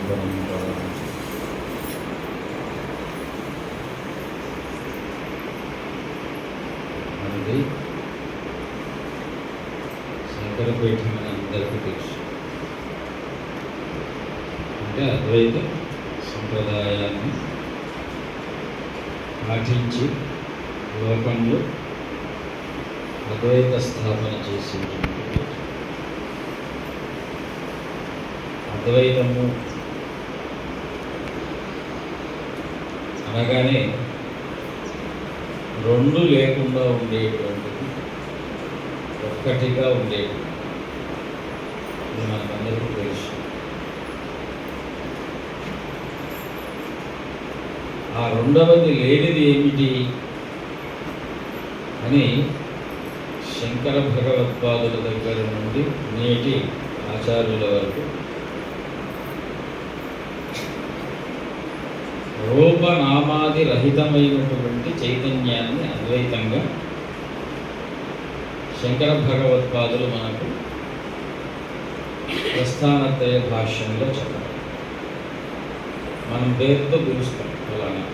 మనది శంకరపీఠం అని అందరికీ తెలుసు. అంటే అద్వైత సంప్రదాయాన్ని పాటించి లోకంలో అద్వైత స్థాపన చేసేటువంటి అద్వైతము అనగానే రెండు లేకుండా ఉండేటువంటిది ఒక్కటిగా ఉండేది. ఇది మనకందరికీ తెలుసు. ఆ రెండవది లేనిది ఏమిటి అని శంకర భగవత్పాదుల దగ్గర నుండి నేటి ఆచార్యుల వరకు రూపనామాది రహితమైనటువంటి చైతన్యాన్ని అద్వైతంగా శంకర భగవత్పాదులు మనకు ప్రస్థానత్రయ భాష్యంలో చెప్పారు. మనం పేరుతో పిలుస్తాం అలాగా.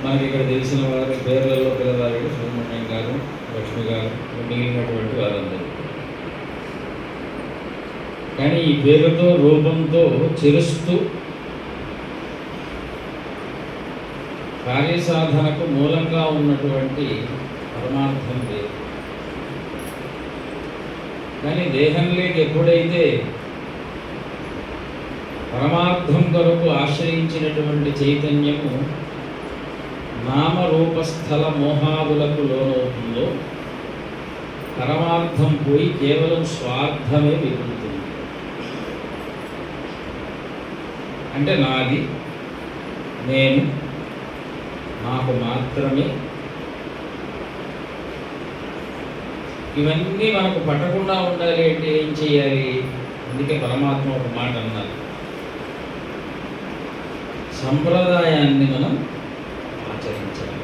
మనకి ఇక్కడ తెలిసిన వారి పేర్లలో పిల్లవారు సుబ్రహ్మణ్యం గారు, లక్ష్మి గారు, మిగిలినటువంటి వారందరూ. కానీ ఈ పేరుతో రూపంతో చెరుస్తూ కార్యసాధనకు మూలంగా ఉన్నటువంటి పరమార్థం లేదు. కానీ దేహంలోకి ఎప్పుడైతే పరమార్థం కొరకు ఆశ్రయించినటువంటి చైతన్యము నామరూపస్థల మోహాదులకు లోనవుతుందో పరమార్థం పోయి కేవలం స్వార్థమే మిగులుతుంది. అంటే నాది, నేను, నాకు మాత్రమే, ఇవన్నీ మనకు పట్టకుండా ఉండాలి అంటే ఏం చేయాలి? అందుకే పరమాత్మ ఒక మాట అన్నారు, సంప్రదాయాన్ని మనం ఆచరించాలి.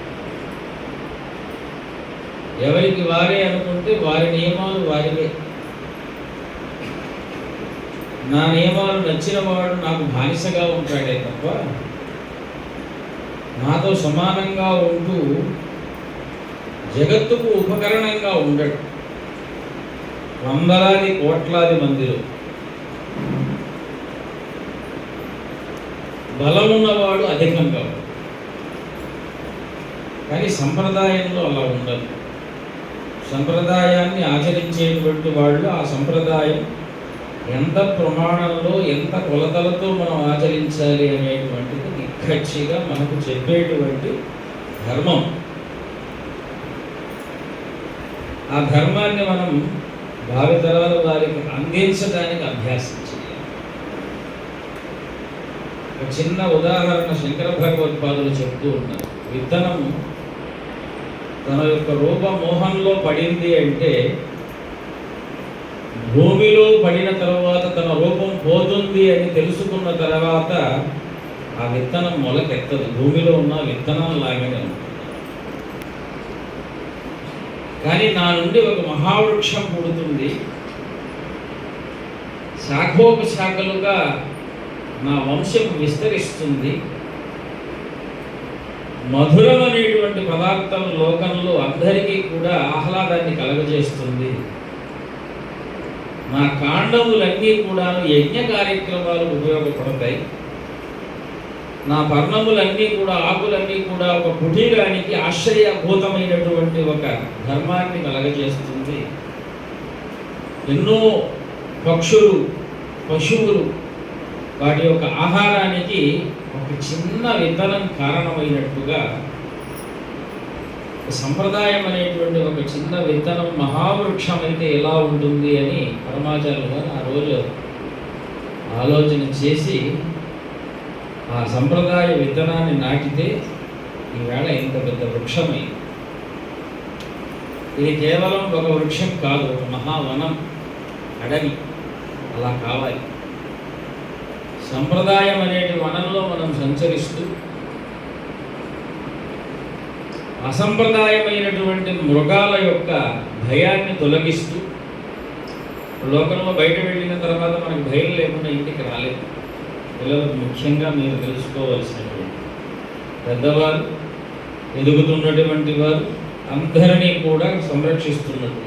ఎవరికి వారే అనుకుంటే వారి నియమాలు వారివే. నా నియమాలు నచ్చిన వాడు నాకు బానిసగా ఉంటాడే తప్ప నాతో సమానంగా ఉంటూ జగత్తుకు ఉపకరణంగా ఉండడు. వందలాది కోట్లాది మందిలో బలమున్నవాడు అధికంగా ఉంటాడు. కానీ సంప్రదాయంలో అలా ఉండదు. సంప్రదాయాన్ని ఆచరించేటువంటి వాళ్ళు ఆ సంప్రదాయం ఎంత ప్రమాణంలో ఎంత కొలతలతో మనం ఆచరించాలి అనేటువంటిది నిక్కచ్చిగా మనకు చెప్పేటువంటి ధర్మం. ఆ ధర్మాన్ని మనం భావితరాల వారికి అందించడానికి అభ్యాసం చేయాలి. ఒక చిన్న ఉదాహరణ శంకర భగవత్పాదులు చెప్తూ ఉన్నారు. విత్తనము తన యొక్క రూపమోహంలో పడింది అంటే భూమిలో పడిన తర్వాత తన రూపం పోతుంది అని తెలుసుకున్న తర్వాత ఆ విత్తనం మొలకెత్తదు. భూమిలో ఉన్న విత్తనం లాగానే ఉంటుంది. కానీ నా నుండి ఒక మహావృక్షం పుడుతుంది, శాఖోపశాఖలుగా నా వంశం విస్తరిస్తుంది. మధురం అనేటువంటి పదార్థం లోకంలో అందరికీ కూడా ఆహ్లాదాన్ని కలగజేస్తుంది. నా కాండములన్నీ కూడా యజ్ఞ కార్యక్రమాలు ఉపయోగపడతాయి. నా పర్ణములన్నీ కూడా ఆకులన్నీ కూడా ఒక కుటీరానికి ఆశ్రయభూతమైనటువంటి ఒక ధర్మాన్ని కలగజేస్తుంది. ఎన్నో పక్షులు, పశువులు వాటి యొక్క ఆహారానికి ఒక చిన్న విత్తనం కారణమైనట్టుగా సంప్రదాయం అనేటువంటి ఒక చిన్న విత్తనం మహావృక్షం అయితే ఎలా ఉంటుంది అని పరమాచార్యులు గారు ఆ రోజు ఆలోచన చేసి ఆ సంప్రదాయ విత్తనాన్ని నాటితే ఈవేళ ఇంత పెద్ద వృక్షమైంది. ఇది కేవలం ఒక వృక్షం కాదు, ఒక మహావనం, అడవి. అలా కావాలి. సంప్రదాయం అనేటి వనంలో మనం సంచరిస్తూ అసంప్రదాయమైనటువంటి మృగాల యొక్క భయాన్ని తొలగిస్తూ లోకంలో బయట వెళ్ళిన తర్వాత మనకు భయం లేకుండా ఇంటికి రాలేదు. పిల్లలకు ముఖ్యంగా మీరు తెలుసుకోవాల్సినటువంటి పెద్దవారు, ఎదుగుతున్నటువంటి వారు అందరినీ కూడా సంరక్షిస్తున్నటువంటి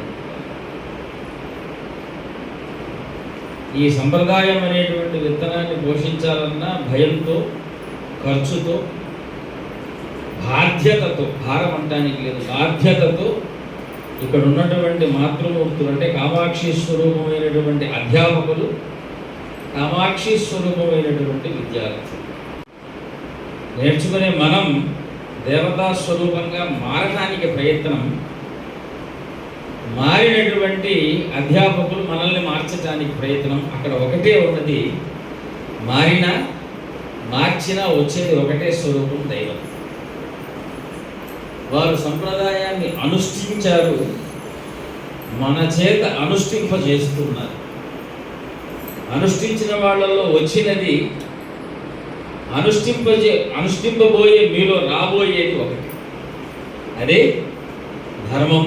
ఈ సంప్రదాయం అనేటువంటి విత్తనాన్ని పోషించాలన్నా భయంతో, ఖర్చుతో, బాధ్యతతో, భారం అంటానికి లేదు, బాధ్యతతో ఇక్కడ ఉన్నటువంటి మాతృమూర్తులు అంటే కామాక్షి స్వరూపమైనటువంటి అధ్యాపకులు, కామాక్షి స్వరూపమైనటువంటి విద్యార్థులు నేర్చుకునే మనం దేవతా స్వరూపంగా మారటానికి ప్రయత్నం, మారినటువంటి అధ్యాపకులు మనల్ని మార్చడానికి ప్రయత్నం. అక్కడ ఒకటే ఉన్నది, మారినా మార్చినా వచ్చేది ఒకటే స్వరూపం, దైవం. వారు సంప్రదాయాన్ని అనుష్ఠించారు, మన చేత అనుష్ఠింపజేస్తున్నారు. అనుష్ఠించిన వాళ్ళలో వచ్చినది అనుష్ఠింపబోయే మీలో రాబోయేది ఒకటి, అదే ధర్మం,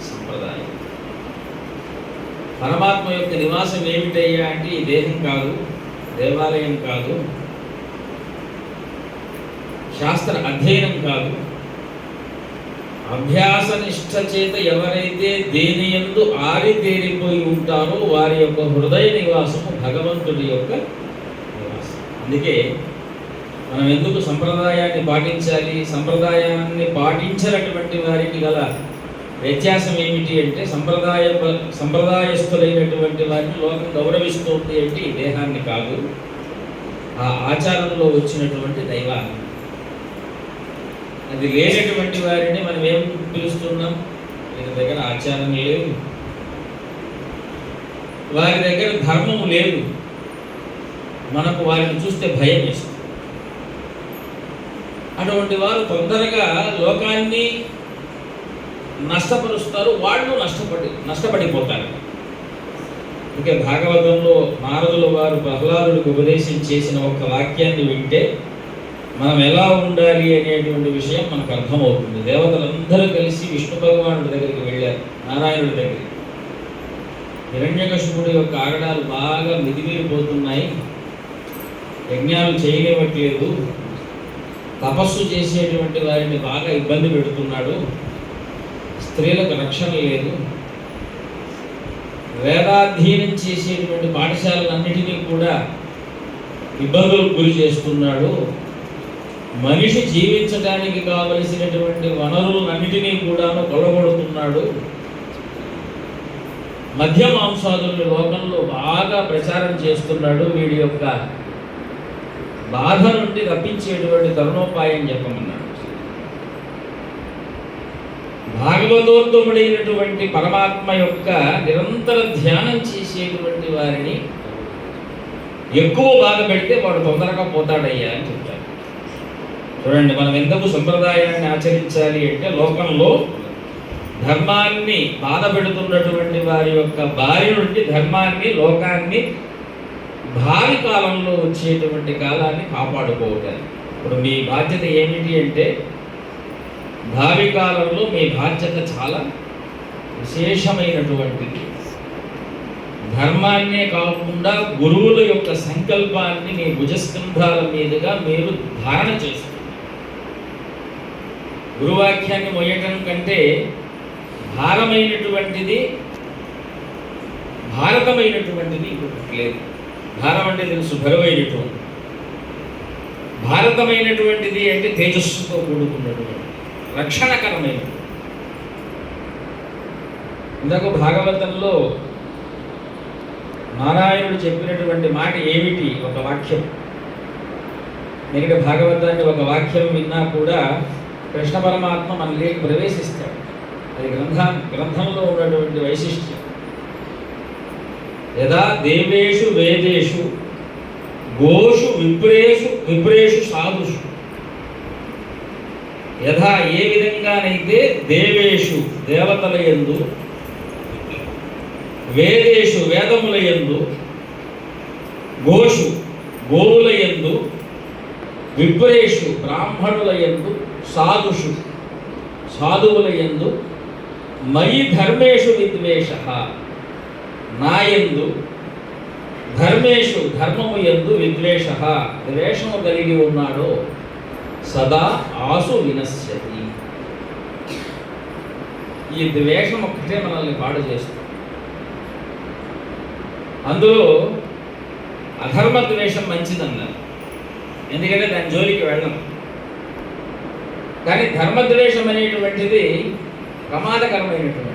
సంప్రదాయం. పరమాత్మ యొక్క నివాసం ఏమిటయ్యా అంటే ఈ దేహం కాదు, దేవాలయం కాదు, శాస్త్ర అధ్యయనం కాదు. అభ్యాస నిష్ఠ చేత ఎవరైతే దేని యందు ఆరితేరిపోయి ఉంటారో వారి యొక్క హృదయ నివాసము భగవంతుడి యొక్క నివాసం. అందుకే మనం ఎందుకు సంప్రదాయాన్ని పాటించాలి? సంప్రదాయాన్ని పాటించినటువంటి వారికి గల వ్యత్యాసం ఏమిటి అంటే సంప్రదాయస్థులైనటువంటి వారిని లోకం గౌరవిస్తుంది అంటే ఈ దేహాన్ని కాదు, ఆ ఆచారంలో వచ్చినటువంటి దైవాన్ని. అది లేనటువంటి వారిని మనం ఏం పిలుస్తున్నాం? వీరి దగ్గర ఆచారం లేదు, వారి దగ్గర ధర్మము లేదు, మనకు వారిని చూస్తే భయం వేస్తుంది. అటువంటి వారు తొందరగా లోకాన్ని నష్టపరుస్తారు, వాళ్ళు నష్టపడిపోతారు. అందుకే భాగవతంలో నారదుల వారు ప్రహ్లాదుడికి ఉపదేశం చేసిన ఒక వాక్యాన్ని వింటే మనం ఎలా ఉండాలి అనేటువంటి విషయం మనకు అర్థమవుతుంది. దేవతలందరూ కలిసి విష్ణు భగవానుడి దగ్గరికి వెళ్ళారు, నారాయణుడి దగ్గరికి. హిరణ్యకశిపుడి యొక్క ఆగడాలు బాగా మిదిమిరిపోతున్నాయి, యజ్ఞాలు చేయనివ్వట్లేదు, తపస్సు చేసేటువంటి వారిని బాగా ఇబ్బంది పెడుతున్నాడు, స్త్రీలకు రక్షణ లేదు, వేదాధ్యయనం చేసేటువంటి పాఠశాలలన్నిటినీ కూడా ఇబ్బందులకు గురి చేస్తున్నాడు, మనిషి జీవించడానికి కావలసినటువంటి వనరులన్నిటినీ కూడా కొల్లగొడుతున్నాడు, మధ్య మాంసాదుల్ని లోకంలో బాగా ప్రచారం చేస్తున్నాడు, వీడి యొక్క బాధ నుండి రప్పించేటువంటి తరుణోపాయం చెప్పమన్నాడు. భాగవతోత్తముడైనటువంటి పరమాత్మ యొక్క నిరంతర ధ్యానం చేసేటువంటి వారిని ఎక్కువ బాధ పెడితే వాడు తొందరగా పోతాడయ్యా అని చెప్తారు. చూడండి, మనం ఎందుకు సంప్రదాయాన్ని ఆచరించాలి అంటే లోకంలో ధర్మాన్ని బాధ పెడుతున్నటువంటి వారి యొక్క బారి నుండి ధర్మాన్ని, లోకాన్ని భావి కాలంలో వచ్చేటువంటి కాలాన్ని కాపాడుకోవటానికి. ఇప్పుడు మీ బాధ్యత ఏమిటి అంటే భావి కాలంలో మీ బాధ్యత చాలా విశేషమైనటువంటిది. ధర్మాన్నే కాకుండా గురువుల యొక్క సంకల్పాన్ని మీ భుజస్కంధాల మీదుగా మీరు ధారణ చేస్తారు. గురువాక్యాన్ని మోయటం కంటే భారమైనటువంటిది, భారతమైనటువంటిది ఇంకొకటి లేదు. భారం అంటే తెలుసు, బరువైనటువంటి. భారతమైనటువంటిది అంటే తేజస్సుతో కూడుకున్నటువంటి, రక్షణకరమైనటువంటి. ఇందాక భాగవతంలో నారాయణుడు చెప్పినటువంటి మాట ఏమిటి? ఒక వాక్యం. ఎందుకంటే భాగవతాన్ని ఒక వాక్యం విన్నా కూడా కృష్ణ పరమాత్మ మనలోకి ప్రవేశిస్తాడు. అది గ్రంథంలో ఉన్నటువంటి వైశిష్ట్యం. యదా దేవేషు వేదేషు గోషు విప్రేషు సాధుషు. యథా ఏ విధంగానైతే దేవేషు దేవతల యందు, వేదేషు వేదముల యందు, గోషు గోవుల యందు, విప్రేషు బ్రాహ్మణుల యందు, సాధుషు సాధువుల యందు, మయి ధర్మేషు విద్వేష. నాయందు ధర్మేషు ధర్మము యందు విద్వేష ద్వేషము కలిగి ఉన్నాడో సదా ఆసు వినశ్యతి. ఈ ద్వేషం ఒక్కటే మనల్ని పాడు చేస్తుంది. అందులో అధర్మ ద్వేషం మంచిదన్నారు, ఎందుకంటే దాని జోలికి వెళ్ళం. కానీ ధర్మద్వేషం అనేటువంటిది ప్రమాదకరమైనటువంటి,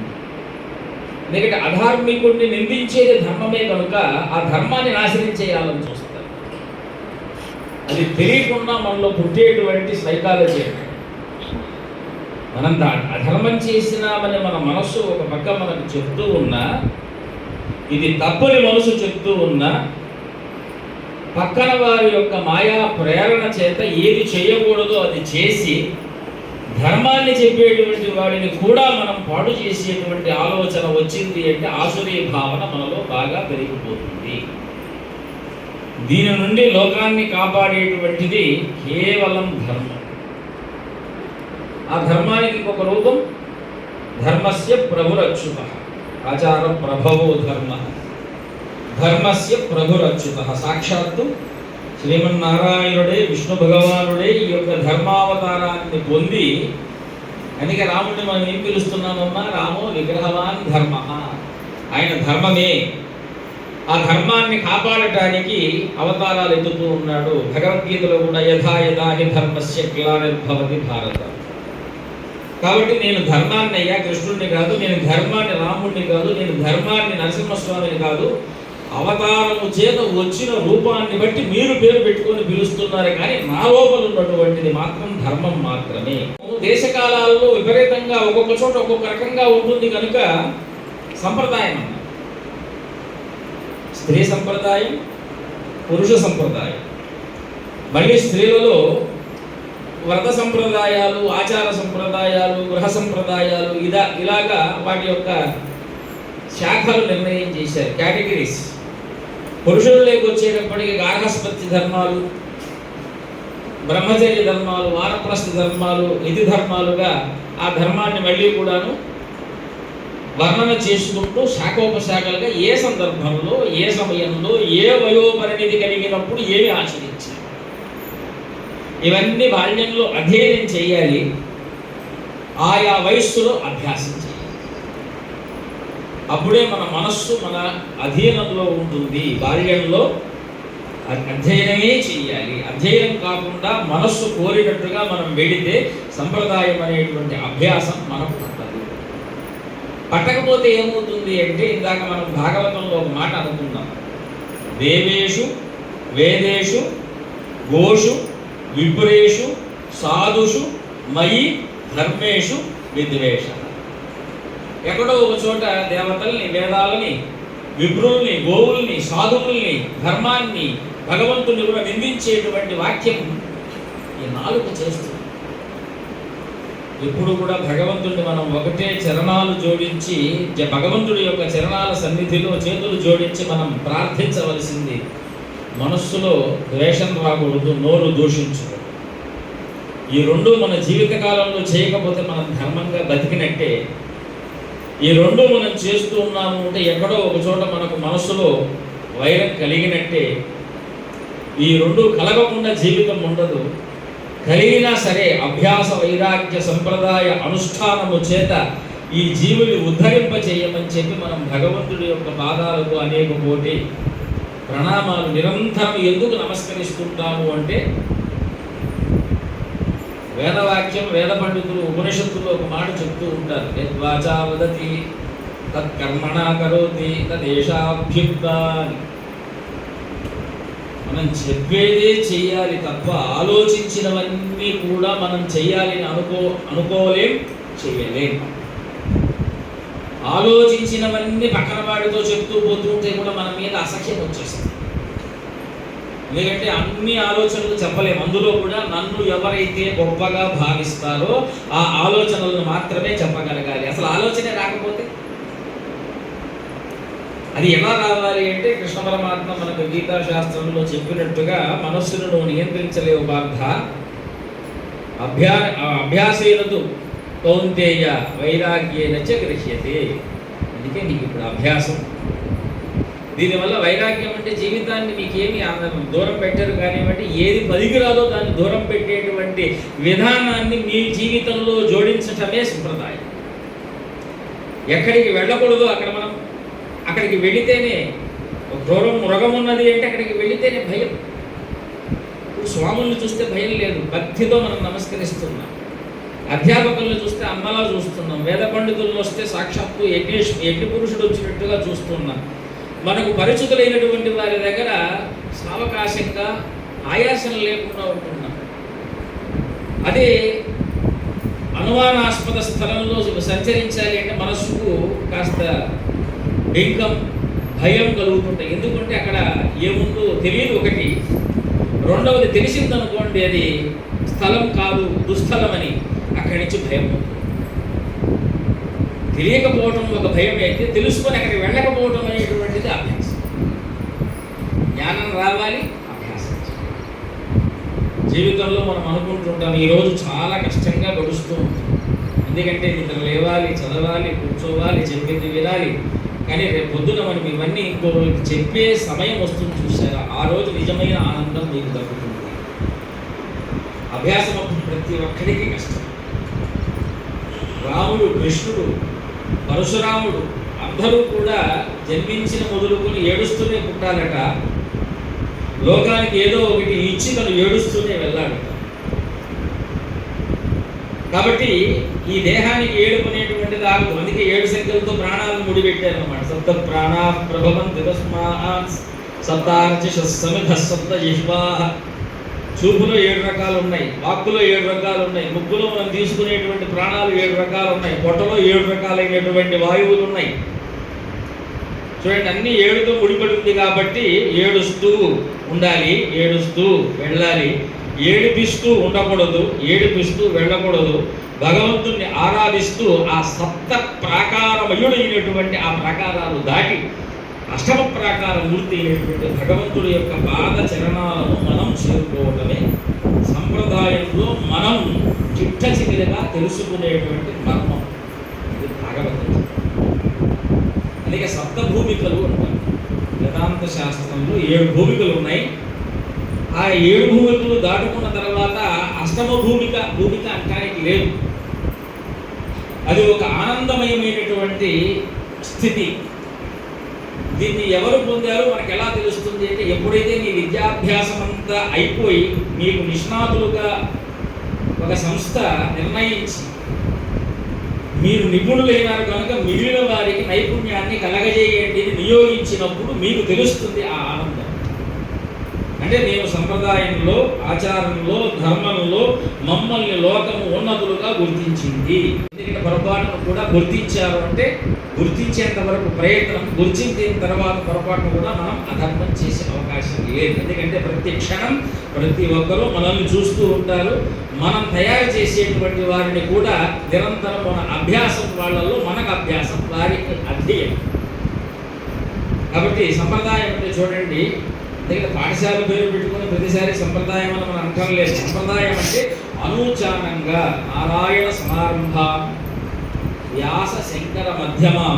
ఎందుకంటే అధార్మికుడిని నిందించేది ధర్మమే కనుక ఆ ధర్మాన్ని నాశనం చేయాలని చూస్తారు. అది తెలియకుండా మనలో పుట్టేటువంటి సైకాలజీ. మనం అధర్మం చేసినామని మన మనస్సు ఒక పక్క మనకు చెప్తూ ఉన్నా, ఇది తప్పని మనసు చెప్తూ ఉన్నా, పక్కన వారి యొక్క మాయా ప్రేరణ చేత ఏది చేయకూడదో అది చేసి ధర్మాన్ని చెప్పేటువంటి వాడిని కూడా మనం పాడు చేసేటువంటి ఆలోచన వచ్చింది అంటే ఆసురీ భావన మనలో బాగా పెరిగిపోతుంది. దీని నుండి లోకాన్ని కాపాడేటువంటిది కేవలం ధర్మం. ఆ ధర్మానికి ఒక రూపం ధర్మస్య ప్రభురచ్యుత, ఆచార ప్రభవో ధర్మ, ధర్మస్య ప్రభురచ్యుత. సాక్షాత్తు శ్రీమన్నారాయణుడే విష్ణు భగవానుడే ఈ యొక్క ధర్మావతారాన్ని పొంది, అందుకే రాముడిని మనం ఏం పిలుస్తున్నామమ్మా? రామో విగ్రహవాన్ ధర్మ, ఆయన ధర్మమే. ఆ ధర్మాన్ని కాపాడటానికి అవతారాలు ఎత్తుతూ ఉన్నాడు. భగవద్గీతలో కూడా యథా యథా హి ధర్మస్య గ్లానిర్భవతి భారత. కాబట్టి నేను ధర్మాన్ని అయ్యా కృష్ణుడిని కాదు, నేను ధర్మాన్ని రాముడిని కాదు, నేను ధర్మాన్ని నరసింహస్వామిని కాదు, అవతారము చేత వచ్చిన రూపాన్ని బట్టి మీరు పేరు పెట్టుకొని పిలుస్తున్నారు, కానీ నా లోపల ఉన్నటువంటిది మాత్రం ధర్మం మాత్రమే. దేశకాలాల్లో విపరీతంగా ఒక్కొక్క చోట ఒక్కొక్క రకంగా ఉంటుంది కనుక సంప్రదాయం అన్న, స్త్రీ సంప్రదాయం, పురుష సంప్రదాయం. మళ్ళీ స్త్రీలలో వ్రత సంప్రదాయాలు, ఆచార సంప్రదాయాలు, గృహ సంప్రదాయాలు, ఇలాగా వాటి యొక్క శాఖలు నిర్ణయం చేశారు, కేటగిరీస్. పురుషుల్లోకి వచ్చేటప్పటికి గార్హస్థ్య ధర్మాలు, బ్రహ్మచర్య ధర్మాలు, వానప్రస్థ ధర్మాలు, ఇది ధర్మాలుగా ఆ ధర్మాన్ని మళ్ళీ కూడాను వర్ణన చేసుకుంటూ శాఖోపశాఖలుగా ఏ సందర్భంలో, ఏ సమయంలో, ఏ వయోపరిణితి కలిగినప్పుడు ఏమి ఆచరించాలి, ఇవన్నీ బాల్యంలో అధ్యయనం చేయాలి, ఆయా వయస్సులో అభ్యాసం చేయాలి. అప్పుడే మన మనస్సు మన అధీనంలో ఉంటుంది. బాల్యంలో అధ్యయనమే చేయాలి. అధ్యయనం కాకుండా మనస్సు కోరినట్టుగా మనం వెళితే సంప్రదాయం అనేటువంటి అభ్యాసం మనకు పట్టదు. పట్టకపోతే ఏమవుతుంది అంటే, ఇందాక మనం భాగవతంలో ఒక మాట అనుకున్నాం, దేవేషు వేదేషు గోషు విప్రేషు సాధుషు మయి ధర్మేషు విద్వేష. ఎక్కడో ఒక చోట దేవతల్ని, వేదాలని, విప్రుల్ని, గోవుల్ని, సాధువుల్ని, ధర్మాన్ని, భగవంతుని కూడా నిందించేటువంటి వాక్యం ఈ నాలుక చేస్తుంది. ఎప్పుడు కూడా భగవంతుడిని మనం ఒకటే చరణాలు జోడించి, భగవంతుడి యొక్క చరణాల సన్నిధిలో చేతులు జోడించి మనం ప్రార్థించవలసింది. మనస్సులో ద్వేషం రాకూడదు, నోరు దూషించకూడదు. ఈ రెండు మన జీవితకాలంలో చేయకపోతే మనం ధర్మంగా బతికినట్టే. ఈ రెండు మనం చేస్తూ ఉన్నాము అంటే ఎక్కడో ఒక చోట మనకు మనస్సులో వైరం కలిగినట్టే. ఈ రెండు కలగకుండా జీవితం ఉండదు. కలిగినా సరే అభ్యాస వైరాగ్య సంప్రదాయ అనుష్ఠానము చేత ఈ జీవుని ఉద్ధరింప చేయమని చెప్పి మనం భగవంతుడి యొక్క పాదాలకు అనేక కోటి ప్రణామాలు నిరంతరం ఎందుకు నమస్కరిస్తుంటాము అంటే, వేదవాక్యం, వేద పండితులు ఉపనిషత్తులో ఒక మాట చెప్తూ ఉంటారు, యద్వాచా వదతి తత్కర్మణా కరోతి తదేషాభ్యుక్తా. మనం చెప్పేదే చెయ్యాలి తప్ప ఆలోచించినవన్నీ కూడా మనం చెయ్యాలని అనుకోలేం, చెయ్యలేం. ఆలోచించినవన్నీ పక్కన వాడితో చెప్తూ పోతుంటే కూడా మన మీద అసఖ్యం వచ్చేస్తుంది. ఎందుకంటే అన్ని ఆలోచనలు చెప్పలేము. అందులో కూడా నన్ను ఎవరైతే గొప్పగా భావిస్తారో ఆ ఆలోచనలను మాత్రమే చెప్పగలగాలి. అసలు ఆలోచనే రాకపోతే అది ఎలా రావాలి అంటే, కృష్ణ పరమాత్మ మనకు గీతా శాస్త్రంలో చెప్పినట్టుగా మనస్సును నువ్వు నియంత్రించలేవు పార్థ, అభ్యాసేనతు కౌంతేయ వైరాగ్యేన చ గృహ్యతే. అందుకే నీకు ఇప్పుడు అభ్యాసం దీనివల్ల వైరాగ్యం అంటే జీవితాన్ని మీకేమి దూరం పెట్టరు కానివ్వండి, ఏది పనికిరాదో దాన్ని దూరం పెట్టేటువంటి విధానాన్ని మీ జీవితంలో జోడించటమే సంప్రదాయం. ఎక్కడికి వెళ్ళకూడదు అక్కడికి వెళితేనే క్రూరం మృగం ఉన్నది అంటే అక్కడికి వెళితేనే భయం. ఇప్పుడు స్వాములను చూస్తే భయం లేదు, భక్తితో మనం నమస్కరిస్తున్నాం. అధ్యాపకులను చూస్తే అమ్మలా చూస్తున్నాం. వేద పండితులను వస్తే సాక్షాత్తు యజ్ఞ పురుషుడు వచ్చినట్టుగా చూస్తున్నాం. మనకు పరిచితులైనటువంటి వారి దగ్గర సావకాశంగా ఆయాసం లేకుండా ఉంటున్నాం. అదే అనుమానాస్పద స్థలంలో సంచరించాలి అంటే మనస్సుకు కాస్త బెంకం, భయం కలుగుతుంటాయి. ఎందుకంటే అక్కడ ఏముందో తెలియదు ఒకటి, రెండవది తెలిసిందనుకోండి అది స్థలం కాదు దుస్థలం అని అక్కడి నుంచి భయం. తెలియకపోవటం ఒక భయం అయితే, తెలుసుకొని అక్కడికి వెళ్ళకపోవటం అనేటువంటిది అభ్యాసం. జ్ఞానం రావాలి, అభ్యాసం. జీవితంలో మనం అనుకుంటుంటాం ఈరోజు చాలా కష్టంగా గడుస్తూ ఉంటుంది, ఎందుకంటే నిద్ర లేవాలి, చదవాలి, కూర్చోవాలి, చెప్పింది వినాలి. కానీ రేపు పొద్దున మనం ఇవన్నీ ఇంకో చెప్పే సమయం వస్తుంది చూసారా, ఆ రోజు నిజమైన ఆనందం మీకు దక్కుతుంది. అభ్యాసం అప్పుడు ప్రతి ఒక్కరికి కష్టం. రాముడు, కృష్ణుడు, పరశురాముడు అందరూ కూడా జన్మించిన మొదలుకొని ఏడుస్తూనే పుట్టాలట. లోకానికి ఏదో ఒకటి ఇచ్చి తను ఏడుస్తూనే వెళ్ళాడట. కాబట్టి ఈ దేహానికి ఏడుకునేటువంటిది ఆగదు. అందుకే 7 సంఖ్యలతో ప్రాణాలను ముడిపెట్టారన్నమాట. సప్త ప్రాణా ప్రభవంతి తస్మాత్ సప్తార్చిష సమిధ సప్త జిహ్వాః. చూపులో 7 రకాలు ఉన్నాయి, వాక్కులో 7 రకాలు ఉన్నాయి, ముక్కులో మనం తీసుకునేటువంటి ప్రాణాలు 7 రకాలు ఉన్నాయి, పొట్టలో 7 రకాలైనటువంటి వాయువులు ఉన్నాయి. చూడండి, అన్ని 7తో ముడిపడింది కాబట్టి ఏడుస్తూ ఉండాలి, ఏడుస్తూ వెళ్ళాలి. ఏడిపిస్తూ ఉండకూడదు, ఏడిపిస్తూ వెళ్ళకూడదు. భగవంతుణ్ణి ఆరాధిస్తూ ఆ సప్త ప్రాకారమయుడైనటువంటి ఆ ప్రాకారాలు దాటి అష్టమ ప్రాకార మూర్తి అయినటువంటి భగవంతుడి యొక్క పాద చరణాలను మనం చేరుకోవడమే సంప్రదాయంలో మనం చిట్ట చివరిగా తెలుసుకునేటువంటి మర్మం. ఇది భాగవతం. అందుకే సప్త భూమికలు అంటారు. వేదాంత శాస్త్రంలో 7 భూమికలు ఉన్నాయి. ఆ 7 భూమికలు దాటుకున్న తర్వాత అష్టమ భూమిక అంటానికి లేదు. అది ఒక ఆనందమయమైనటువంటి స్థితి. దీన్ని ఎవరు పొందారో మనకు ఎలా తెలుస్తుంది అంటే, ఎప్పుడైతే నీ విద్యాభ్యాసం అంతా అయిపోయి మీకు నిష్ణాతులుగా ఒక సంస్థ నిర్ణయించి మీరు నిపుణులైనారు కనుక మిగిలిన వారికి నైపుణ్యాన్ని కలగజేయండి నియోగించినప్పుడు మీకు తెలుస్తుంది ఆ ఆనందం. అంటే మేము సంప్రదాయంలో, ఆచారంలో, ధర్మంలో మమ్మల్ని లోకము ఉన్నతులుగా గుర్తించింది. ఎందుకంటే పొరపాటును కూడా గుర్తించారు అంటే గుర్తించేంత వరకు ప్రయత్నం, గుర్తించిన తర్వాత పొరపాటును కూడా మనం అధర్మం చేసే అవకాశం లేదు. ఎందుకంటే ప్రతి క్షణం ప్రతి ఒక్కరూ మనల్ని చూస్తూ ఉంటారు. మనం తయారు చేసేటువంటి వారిని కూడా నిరంతరం మన అభ్యాసం, వాళ్ళలో మనకు అభ్యాసం, వారికి అధ్యయనం. కాబట్టి సంప్రదాయం అంటే చూడండి, అందుకే పాఠశాల పేరు పెట్టుకుని ప్రతిసారి సంప్రదాయం అని మనం అంటాం లేదు. సంప్రదాయం అంటే అనూచానంగా నారాయణ సమారంభ వ్యాస శంకర మధ్యమాం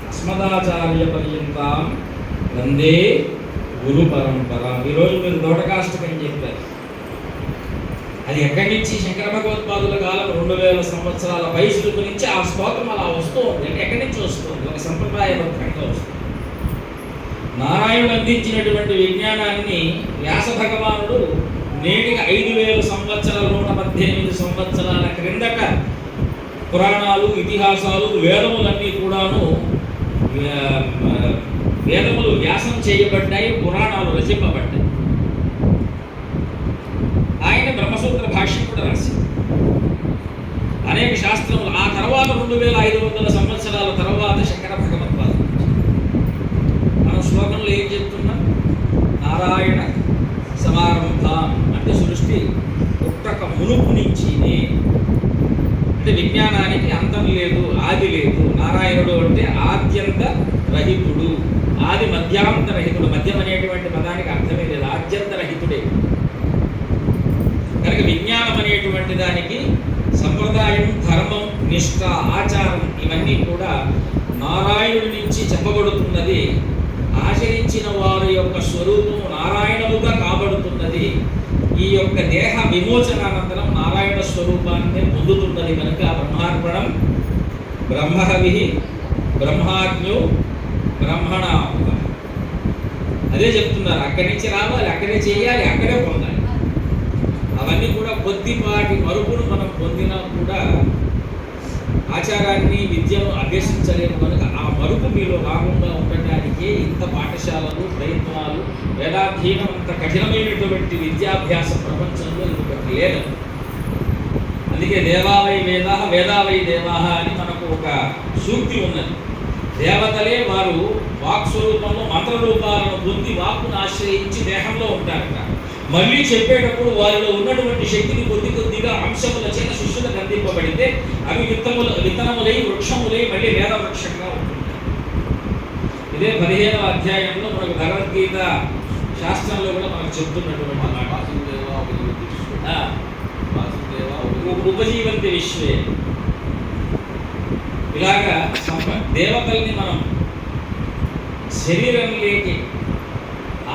అస్మదాచార్య పర్యంతం వందే గురు పరంపర. ఈరోజు మీరు దోటకాష్టకం చెప్పారు. అది ఎక్కడి నుంచి? శంకర భగవత్పాదుల కాలం 2000 సంవత్సరాల వయసు నుంచి ఆ స్తోత్రం అలా వస్తూ ఉంది. అంటే ఎక్కడి నుంచి వస్తుంది? ఒక సంప్రదాయబద్ధంగా వస్తుంది. నారాయణుడు అందించినటువంటి విజ్ఞానాన్ని వ్యాస భగవానుడు నేటికి 5000 సంవత్సరాల 118 సంవత్సరాల క్రిందట పురాణాలు, ఇతిహాసాలు, వేదములన్నీ కూడాను వేదములు వ్యాసం చేయబడ్డాయి, పురాణాలు రచింపబడ్డాయి. ఆయన బ్రహ్మసూత్ర భాష్యం కూడా రాశారు. అనేక శాస్త్రములు ఆ తర్వాత 2500 సంవత్సరాల తర్వాత శంకర భగవత్పాదులు. మనం శ్లోకంలో ఏం చెప్తున్నాం? నారాయణ సమారంభం అంటే సృష్టి పుట్టక మునుపు నుంచినే. అంటే విజ్ఞానానికి అంతం లేదు, ఆది లేదు. నారాయణుడు అంటే ఆద్యంత రహితుడు, ఆది మధ్యాంత రహితుడు. మధ్యం అనేటువంటి పదానికి అర్థమే లేదు, ఆద్యంత రహితుడే. కనుక విజ్ఞానం అనేటువంటి దానికి సంప్రదాయం, ధర్మం, నిష్ఠ, ఆచారం ఇవన్నీ కూడా నారాయణుడి నుంచి చెప్పబడుతున్నది. ఆ ఆచరించిన వారి యొక్క స్వరూపము నారాయణముగా కాబడుతున్నది. ఈ యొక్క దేహ విమోచనానంతరం నారాయణ స్వరూపాన్ని పొందుతున్నది కనుక బ్రహ్మార్పణం, బ్రహ్మహవి, బ్రహ్మాజ్ఞు, బ్రహ్మణ. అదే చెప్తున్నారు, అక్కడి నుంచి రావాలి, అక్కడే చేయాలి, అక్కడే పొందాలి. అవన్నీ కూడా కొద్దిపాటి మరుపును మనం పొందినా కూడా ఆచారాన్ని, విద్యను అభ్యసించలేము కనుక ఆ మరుపు మీలో రాకుండా ఉండటానికి ఇంత పాఠశాలలు, ప్రయత్నాలు, వేదాధ్యయనం అంత కఠినమైనటువంటి విద్యాభ్యాస ప్రపంచంలో ఇంకొకటి లేదు. అందుకే దేవావై వేదా, వేదావై దేవాహ అని మనకు ఒక సూక్తి ఉన్నది. దేవతలే వారు వాక్స్వరూపంలో మంత్రరూపాలను పొంది వాక్కును ఆశ్రయించి దేహంలో ఉంటారట. మళ్ళీ చెప్పేటప్పుడు వారిలో ఉన్నటువంటి శక్తిని కొద్ది కొద్దిగా అంశముల చేత శిష్యులకు అందింపబడితే అవి విత్తనములై వృక్షములై మళ్ళీ వేద వృక్షంగా ఉంటుంది. ఇదే 15వ అధ్యాయంలో మనకు భగవద్గీత శాస్త్రంలో కూడా మనకు చెప్తున్నటువంటి ఉపజీవంతి విశ్వే. ఇలాగా దేవతల్ని మనం శరీరంలోకి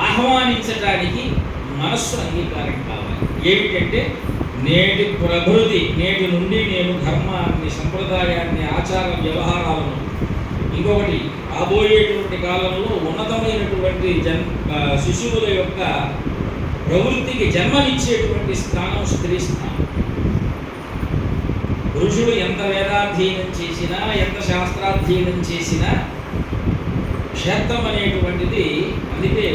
ఆహ్వానించడానికి మనస్సు అంగీకారం కావాలి. ఏమిటంటే నేటి ప్రకృతి, నేటి నుండి నేను ధర్మాన్ని, సంప్రదాయాన్ని, ఆచార వ్యవహారాలను, ఇంకొకటి రాబోయేటువంటి కాలంలో ఉన్నతమైనటువంటి శిశువుల యొక్క ప్రవృత్తికి జన్మనిచ్చేటువంటి స్థానం స్త్రీ స్థానం. పురుషుడు ఎంత వేదాధ్యయనం చేసినా, ఎంత శాస్త్రాధ్యయనం చేసినా క్షేత్రం అనేటువంటిది, అందుకే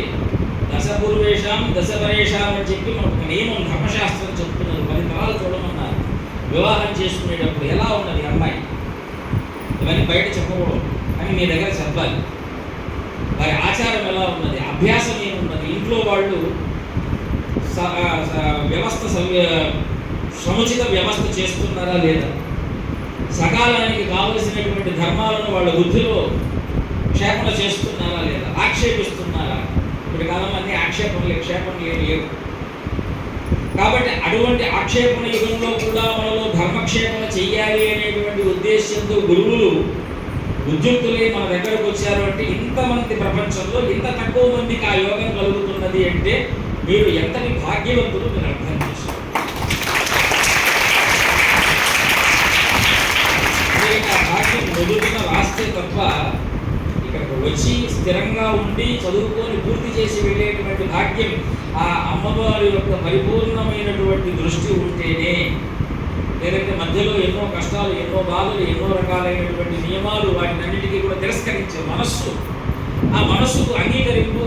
దశపూర్వేషాం దశపరేషాం అని చెప్పి మనకు నియమం ధర్మశాస్త్రం చెప్తున్నారు. 10 తరాలు చూడమన్నారు. వివాహం చేసుకునేటప్పుడు ఎలా ఉన్నది అమ్మాయి, ఇవన్నీ బయట చెప్పకూడదు అని మీ దగ్గర చెప్పాలి. వారి ఆచారం ఎలా ఉన్నది, అభ్యాసం ఏమున్నది, ఇంట్లో వాళ్ళు వ్యవస్థ సముచిత వ్యవస్థ చేస్తున్నారా లేదా, సకాలానికి కావలసినటువంటి ధర్మాలను వాళ్ళ బుద్ధిలో క్షేపణ చేస్తున్నారా లేదా, ఆక్షేపిస్తున్నారా. ఇప్పుడు కాలం అన్ని ఆక్షేపణలు, క్షేపణలు లేవు. కాబట్టి అటువంటి ఆక్షేపణ యుగంలో కూడా మనలో ధర్మక్షేపణ చెయ్యాలి అనేటువంటి ఉద్దేశంతో గురువులు ఉద్యుక్తులే మన దగ్గరకు వచ్చారు. అంటే ఇంతమంది ప్రపంచంలో ఇంత తక్కువ మందికి ఆ యోగం కలుగుతున్నది అంటే మీరు ఎంతటి భాగ్యవంతులు మీరు అర్థం చేసుకోండి. ఆ భాగ్యం మొదలుగా రాస్తే తప్ప ఇక్కడికి వచ్చి స్థిరంగా ఉండి చదువుకొని పూర్తి చేసి వెళ్ళేటువంటి భాగ్యం ఆ అమ్మవారి యొక్క పరిపూర్ణమైనటువంటి దృష్టి ఉంటేనే. లేదంటే మధ్యలో ఎన్నో కష్టాలు, ఎన్నో బాధలు, ఎన్నో రకాలైనటువంటి నియమాలు, వాటినన్నిటికీ కూడా తిరస్కరించే మనస్సు, ఆ మనస్సుకు అంగీకరిస్తూ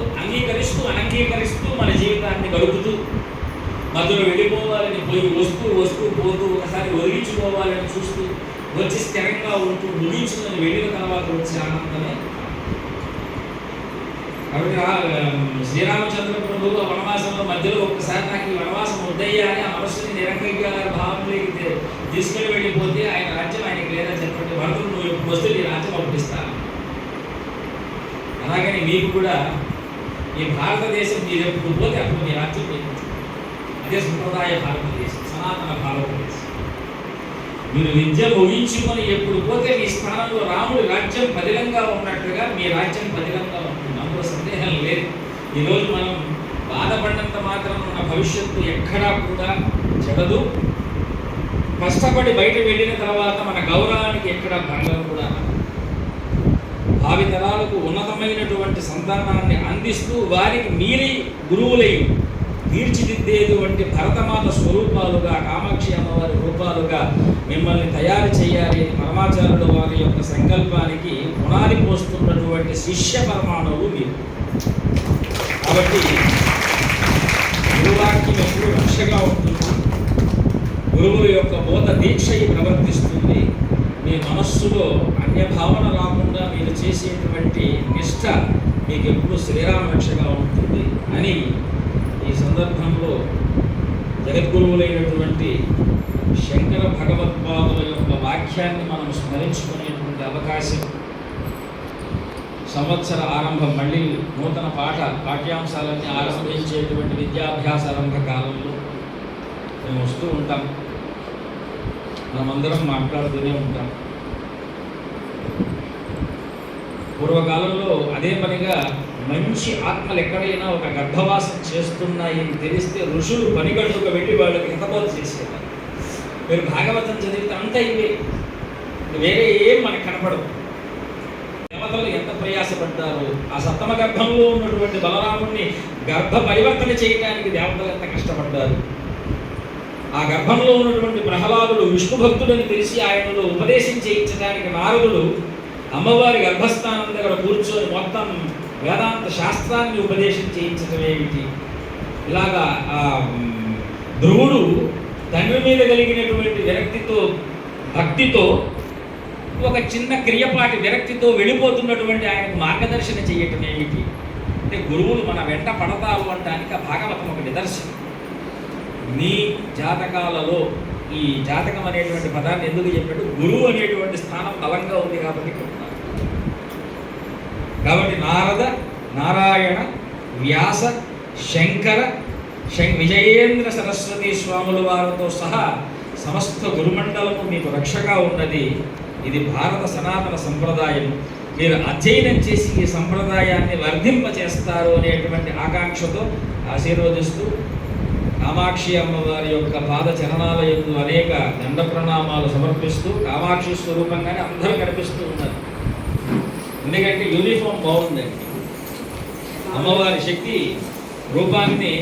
అనంగీకరిస్తూ మన జీవితాన్ని గడుపుతూ మధ్యలో వెళ్ళిపోవాలని పోయి వస్తూ పోతూ ఒకసారి ఒదిగించుకోవాలని చూస్తూ వచ్చి స్థిరంగా ఉంటూ ముగించుకొని వెళ్ళిన తర్వాత వచ్చే ఆనందమే. కాబట్టి శ్రీరామచంద్ర ప్రభువు వనవాసంలో మధ్యలో ఒక్కసారి నాకు ఈ వనవాసం వద్దయ్యా అని ఆ మనస్సుని నిరంగ భావంలోకి తీసుకెళ్ళి వెళ్ళిపోతే ఆయన రాజ్యం ఆయనకి లేదని చెప్పండి. భరతుడు నువ్వు ఎప్పుడు వస్తే నీ రాజ్యం పంపిస్తాను. అలాగని మీకు కూడా ఈ భారతదేశం మీరు ఎప్పుడు పోతే అప్పుడు మీ రాజ్యం లేదు. అదే సంప్రదాయ భారతదేశం, సనాతన భారతదేశం. మీరు విద్య ముగించుకొని ఎప్పుడు పోతే మీ స్థానంలో రాముడి రాజ్యం పదిలంగా ఉన్నట్టుగా మీ రాజ్యం పదిలంగా ఉంటుంది. అందులో సందేహం లేదు. ఈరోజు మనం బాధపడినంత మాత్రం ఉన్న భవిష్యత్తు ఎక్కడా కూడా చెడదు. కష్టపడి బయట వెళ్ళిన తర్వాత మన గౌరవానికి ఎక్కడ భంగం కూడా. భావితరాలకు ఉన్నతమైనటువంటి సంతానాన్ని అందిస్తూ వారికి మీరే గురువులై తీర్చిదిద్దేటువంటి భరతమాత స్వరూపాలుగా, కామాక్షి అమ్మవారి రూపాలుగా మిమ్మల్ని తయారు చేయాలి అని పరమాచార్యుడు వారి యొక్క సంకల్పానికి పునాది పోస్తున్నటువంటి శిష్య పరమాణువు మీరు. కాబట్టి గురువాక్యం ఎప్పుడు రక్షగా ఉంటుంది. గురువుల యొక్క బోధ దీక్షయి ప్రవర్తిస్తుంది. మీ మనస్సులో అన్యభావన రాకుండా మీరు చేసేటువంటి నిష్ఠ మీకు ఎప్పుడు శ్రీరామ రక్షగా ఉంటుంది అని ఈ సందర్భంలో జగద్గురువులైనటువంటి శంకర భగవత్పాదుల యొక్క వాక్యాన్ని మనం స్మరించుకునేటువంటి అవకాశం, సంవత్సర ఆరంభం, మళ్ళీ నూతన పాఠ్యాంశాలన్నీ ఆరంభించేటువంటి విద్యాభ్యాస ఆరంభ కాలంలో మేము వస్తూ ఉంటాం. మనమందరం మాట్లాడుతూనే ఉంటాం. పూర్వకాలంలో అదే పనిగా మంచి ఆత్మలు ఎక్కడైనా ఒక గర్భవాసం చేస్తున్నాయని తెలిస్తే ఋషులు పనిగట్టుకు వెళ్ళి వాళ్ళకి హితబోధ చేసేవారు. మీరు భాగవతం చదివితే అంతా ఇవే, వేరే ఏం మనకు కనపడదు. దేవతలు ఎంత ప్రయాసపడ్డారు, ఆ సప్తమ గర్భంలో ఉన్నటువంటి బలరాముడిని గర్భ పరివర్తన చేయడానికి దేవతలు ఎంత కష్టపడ్డారు. ఆ గర్భంలో ఉన్నటువంటి ప్రహ్లాదుడు విష్ణు భక్తుడని తెలిసి ఆయనలో ఉపదేశం చేయించడానికి నారదుడు అమ్మవారి గర్భస్థానం దగ్గర కూర్చొని మొత్తం వేదాంత శాస్త్రాన్ని ఉపదేశం చేయించడం ఏమిటి. ఇలాగా ధ్రువుడు తండ్రి మీద కలిగినటువంటి విరక్తితో, భక్తితో, ఒక చిన్న క్రియపాటి విరక్తితో వెళ్ళిపోతున్నటువంటి ఆయనకు మార్గదర్శన చేయటం ఏమిటి అంటే, గురువులు మన వెంట పడతారు అనడానికి ఆ భాగవతం ఒక నిదర్శనం. నీ జాతకాలలో ఈ జాతకం అనేటువంటి పదాన్ని ఎందుకు చెప్పాడు, గురువు అనేటువంటి స్థానం బలంగా ఉంది కాబట్టి చెప్తాను. కాబట్టి నారద, నారాయణ, వ్యాస, శంకర, విజయేంద్ర సరస్వతి స్వాముల వారితో సహా సమస్త గురుమండలము మీకు రక్షగా ఉన్నది. ఇది భారత సనాతన సంప్రదాయం. మీరు అధ్యయనం చేసి ఈ సంప్రదాయాన్ని వర్ధింపచేస్తారు అనేటువంటి ఆకాంక్షతో ఆశీర్వదిస్తూ, కామాక్షి అమ్మవారి యొక్క పాద చరణాల యందు అనేక దండ ప్రణామాలు సమర్పిస్తూ, కామాక్షి స్వరూపంగానే అందరూ కనిపిస్తూ ఉన్నారు. ఎందుకంటే యూనిఫామ్ బాగుందండి. అమ్మవారి శక్తి రూపాన్ని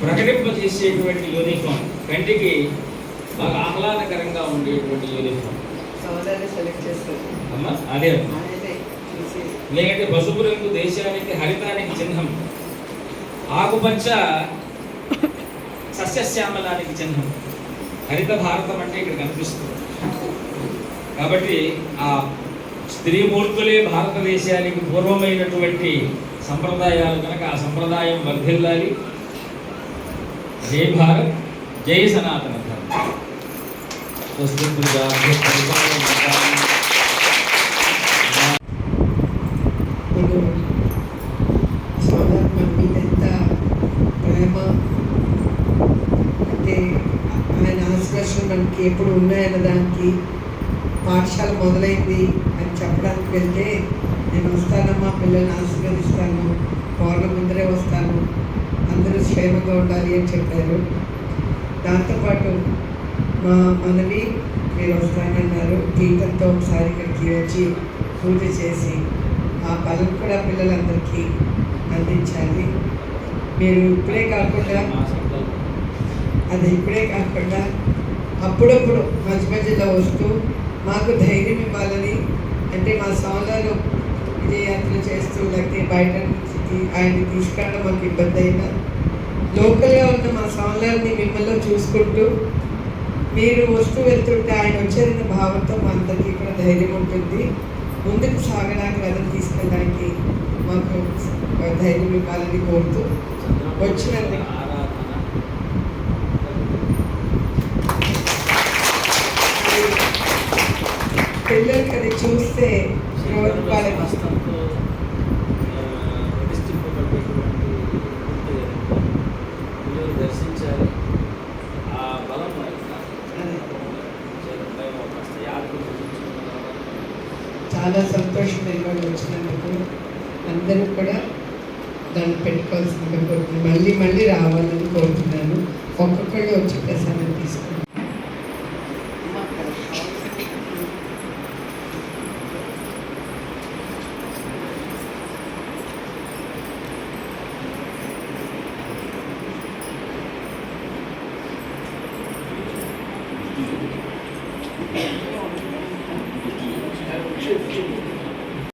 ప్రకటింపజేసేటువంటి యూనిఫామ్, కంటికి బాగా ఆహ్లాదకరంగా ఉండేటువంటి యూనిఫామ్. అమ్మ అదే ఎందుకంటే పసుపు రంగు దేశానికి హరితానికి చిహ్నం, ఆకుపచ్చ సస్యశ్యామలానికి చిహ్నం. హరిత భారతం అంటే ఇక్కడ కనిపిస్తుంది. కాబట్టి ఆ స్త్రీమూర్తులే భారతదేశానికి పూర్వమైనటువంటి సంప్రదాయాలు కనుక ఆ సంప్రదాయం వర్ధిల్లాలి. జై భారత్, జై సనాతన ధర్మం. ఎంత ప్రేమ అంటే ఆయన ఆశీర్వాదాలు మనకి ఎప్పుడు ఉన్నాయన్న దానికి పాఠశాల మొదలైంది అని చెప్పడానికి వెళ్తే, నేను వస్తానమ్మా, పిల్లల్ని ఆశీర్వదిస్తాను, పౌర్ణ ముందరే వస్తాను, అందరూ క్షేమంగా ఉండాలి అని చెప్పారు. దాంతోపాటు మా మనవి, మీరు వస్తానన్నారు, దీపంతో ఒకసారి ఇక్కడికి వచ్చి పూజ చేసి ఆ బలం కూడా పిల్లలందరికీ అందించాలి. మీరు ఇప్పుడే కాకుండా అప్పుడప్పుడు మధ్య మధ్యలో వస్తూ మాకు ధైర్యం ఇవ్వాలని, అంటే మా సోదరులు విజయయాత్రలు చేస్తూ లేకపోతే బయట నుంచి ఆయన్ని తీసుకురావడం మాకు ఇబ్బంది అయినా, లోకల్గా ఉన్న మా సోదరుని మిమ్మల్ని చూసుకుంటూ మీరు వస్తూ వెళ్తుంటే ఆయన వచ్చేదన్న భావంతో మా అందరికీ కూడా ధైర్యం ఉంటుంది. ముందుకు సాగడానికి, రథం తీసుకెళ్ళడానికి మాకు ధైర్యం ఇవ్వాలని కోరుతూ వచ్చినందుకు పిల్లలకి అది చూస్తే దర్శించాలి. ఆ బలం చాలా సంతోషం ఇవాళ వచ్చినందుకు. అందరూ కూడా దాన్ని పెట్టుకోవాల్సిందిగా కోరుతున్నాను. మళ్ళీ మళ్ళీ రావాలని కోరుతున్నాను. ఒక్కొక్కళ్ళు వచ్చి ప్రసాదం తీసుకుంటాను. Thank you.